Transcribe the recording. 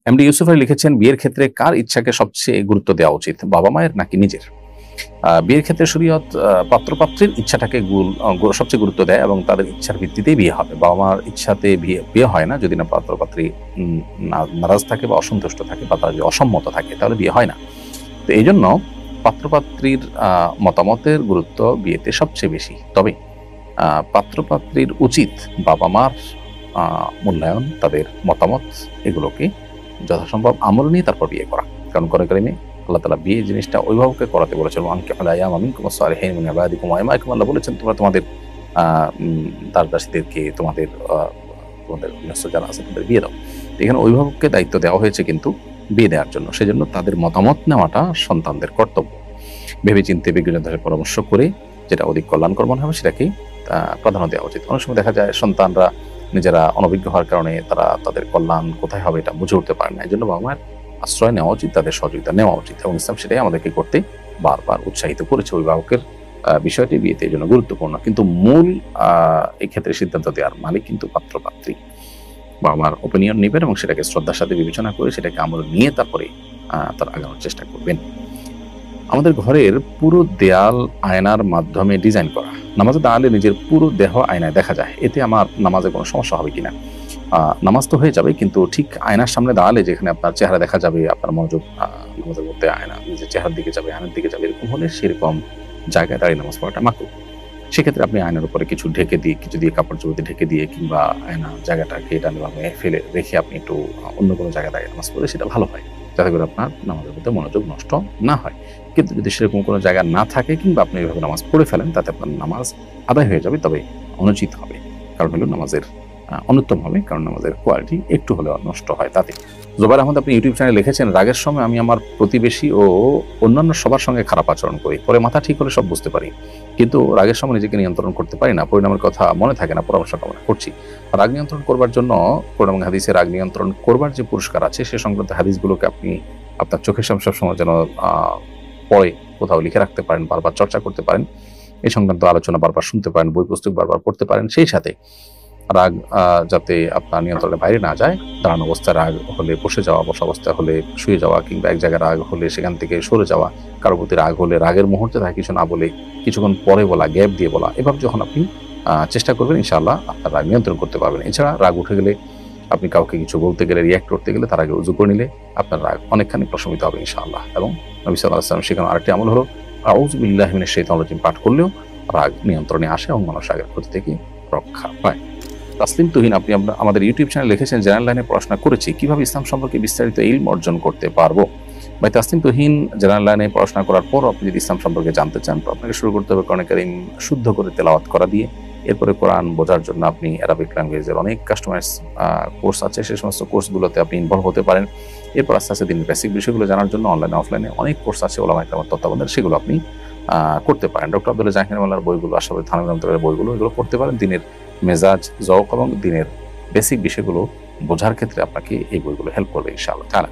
MD Yusuf Ali লিখেছেন, বিয়ের ক্ষেত্রে কার ইচ্ছাকে সবচেয়ে গুরুত্ব দেওয়া উচিত, বাবা মায়ের নাকি নিজের? বিয়ের ক্ষেত্রে শরীয়ত পাত্রপাত্রীর ইচ্ছাটাকে সবচেয়ে গুরুত্ব দেয় এবং তাদের ইচ্ছার ভিত্তিতেই বিয়ে হবে। বাবা মার ইচ্ছাতে বিয়ে হয় না, যদি না পাত্রপাত্রী নারাজ থাকে বা অসন্তুষ্ট থাকে বা তারা যদি অসম্মত থাকে তাহলে বিয়ে হয় না। তো এই জন্য পাত্রপাত্রীর মতামতের গুরুত্ব বিয়েতে সবচেয়ে বেশি। তবে পাত্রপাত্রীর উচিত বাবা মার মূল্যায়ন, তাদের মতামত, এগুলোকে যথাসম্ভব আমল নিয়ে তারপর বিয়ে করা। কারণ করে কারিমে আল্লাহ তাআলা বিয়ে জিনিসটা অভিভাবককে করাতে বলেছেন, আনকিহুল আয়ামা মিনকুম ওয়াস-সালিহিন মিন ইবাদিকুম ওয়া ইমাইকুম। আল্লাহ বলেছেন তোমরা তোমাদের দাস-দাসীদেরকে, তোমাদের যারা আছে তাদের বিয়ে দাও। এখানে অভিভাবককে দায়িত্ব দেওয়া হয়েছে কিন্তু বিয়ে দেওয়ার জন্য। সেজন্য তাদের মতামত নেওয়াটা সন্তানদের কর্তব্য। ভেবেচিন্তে বিজ্ঞজনদের সাথে পরামর্শ করে যেটা অধিক কল্যাণকর মনে হবে সেটাকেই প্রাধান্য দেওয়া উচিত। অনেক সময় দেখা যায় সন্তানরা নিজেরা অনভিজ্ঞ হওয়ার কারণে তারা তাদের কল্যাণ কোথায় হবে এটা বুঝে উঠতে পারে না। এই জন্য বাবা মায়ের আশ্রয় নেওয়া উচিত, তাদের সহযোগিতা নেওয়া উচিত, এবং ইসলাম সেটাই আমাদেরকে করতে বারবার উৎসাহিত করেছে। অভিভাবকের বিষয়টি বিয়েতে এই জন্য গুরুত্বপূর্ণ, কিন্তু মূল এই ক্ষেত্রে সিদ্ধান্ত দেওয়ার মালিক কিন্তু পাত্রপাত্রী। বাবা মার ওপিনিয়ন নেবেন এবং সেটাকে শ্রদ্ধার সাথে বিবেচনা করে সেটাকে আমল নিয়ে তারপরে তার আগানোর চেষ্টা করবেন। আমাদের ঘরের পুরো দেয়াল আয়নার মাধ্যমে ডিজাইন করা, নামাজে দাঁড়ালে নিজের পুরো দেহ আয়নায় দেখা যায়, এতে আমার নামাজে কোনো সমস্যা হবে কিনা? নামাজ তো হয়ে যাবে, কিন্তু ঠিক আয়নার সামনে দাঁড়ালে যেখানে আপনার চেহারা দেখা যাবে, আপনার মনোযোগ নামাজের মধ্যে আয়না নিজের চেহারার দিকে যাবে, আয়নার দিকে যাবে, এরকম হলে সেরকম জায়গায় দাঁড়িয়ে নামাজ পড়াটা মাকরুহ। সেক্ষেত্রে আপনি আয়নার উপরে কিছু ঢেকে দিয়ে, কিছু দিয়ে কাপড় চোপড় দিয়ে ঢেকে দিয়ে, কিংবা আয়না জায়গাটাকে ডানে ফেলে রেখে আপনি একটু অন্য কোনো জায়গায় দাঁড়িয়ে নামাজ পড়লে সেটা ভালো হয়, যাতে করে আপনার নামাজের মধ্যে মনোযোগ নষ্ট না হয়। কিন্তু যদি সেরকম কোনো জায়গা না থাকে কিংবা আপনি এইভাবে নামাজ পড়ে ফেলেন, তাতে আপনার নামাজ আদায় হয়ে যাবে, তবে অনুচিত হবে। কারণ হলো নামাজের অনুত্তম হবে, কারণ নামাজের কোয়ালিটি একটু হলেও নষ্ট হয় তাতে। জোবাইর আহমদ আপনি ইউটিউব চ্যানেলে লিখেছেন, রাগের সময় আমি আমার প্রতিবেশী ও অন্যান্য সবার সঙ্গে খারাপ আচরণ করি, পরে মাথা ঠিক হলে সব বুঝতে পারি, কিন্তু রাগের সময় নিজেকে নিয়ন্ত্রণ করতে পারি না, পরিণামের কথা মনে থাকে না, পরামর্শ কামনা করছি। রাগ নিয়ন্ত্রণ করবার জন্য কোরআন এবং হাদিসে রাগ নিয়ন্ত্রণ করবার যে পুরস্কার আছে সে সংক্রান্ত হাদিসগুলোকে আপনি আপনার চোখের সামনে সবসময় যেন পড়ে কোথাও লিখে রাখতে পারেন, বারবার চর্চা করতে পারেন, এই সংক্রান্ত আলোচনা বারবার শুনতে পারেন, বই পুস্তক বারবার পড়তে পারেন। সেই সাথে রাগ যাতে আপনার নিয়ন্ত্রণের বাইরে না যায়, দাঁড়ানো অবস্থায় রাগ হলে বসে যাওয়া, বসা অবস্থায় হলে শুয়ে যাওয়া, কিংবা এক জায়গায় রাগ হলে সেখান থেকে সরে যাওয়া, কারো প্রতি রাগ হলে রাগের মুহূর্তে তাকে কিছু না বলে কিছুক্ষণ পরে বলা, গ্যাপ দিয়ে বলা, এভাবে যখন আপনি চেষ্টা করবেন ইনশাআল্লাহ আপনার রাগ নিয়ন্ত্রণ করতে পারবেন। এছাড়া রাগ উঠে গেলে আপনি কাউকে কিছু বলতে গেলে, রিয়াক্ট করতে গেলে তার আগে উযু করে নিলে আপনার রাগ অনেকখানি প্রশমিত হবে ইনশাআল্লাহ। এবং নবী সাল্লাল্লাহু আলাইহি ওয়াসাল্লাম সেখানে আরেকটি আমল হলো আউযু বিল্লাহি মিনাশ শাইতানির রাজিম পাঠ করলেও রাগ নিয়ন্ত্রণে আসে এবং মানুষ রাগের ক্ষতি থেকে রক্ষা পায়। তাসলিম তুহিন আপনি আমাদের ইউটিউব চ্যানেলে লিখেছেন, জেনারেল লাইনে পড়াশোনা করেছি, কিভাবে ইসলাম সম্পর্কে বিস্তারিত ইলম অর্জন করতে পারবো? ভাই তাসলিম তুহিন, জেনারেল লাইনে পড়াশোনা করার পর আপনি যদি ইসলাম সম্পর্কে জানতে চান তো আপনাকে শুরু করতে হবে কোরআন কারীম শুদ্ধ করে তেলাওয়াত করা দিয়ে। এরপরে কোরআন বোঝার জন্য আপনি অ্যারাবিক ল্যাঙ্গুয়েজের অনেক কাস্টমাইজ কোর্স আছে, সেই সমস্ত কোর্সগুলোতে আপনি ইনভলভ হতে পারেন। এরপর আস্তে আস্তে দিনের বেসিক বিষয়গুলো জানার জন্য অনলাইনে অফলাইনে অনেক কোর্স আছে ওলামায়ে কেরামের তত্ত্বাবধানে, সেগুলো আপনি করতে পারেন। ডক্টর আব্দুল্লাহ জাহির মোল্লার বইগুলো, আশরাফুল থানভী রহমাতুল্লাহর বইগুলো, এগুলো পড়তে পারেন। দিনের মেজাজ, যৌক এবং দিনের বেসিক বিষয়গুলো বোঝার ক্ষেত্রে আপনাকে এই বইগুলো হেল্প করবে ইনশাআল্লাহ তাআলা।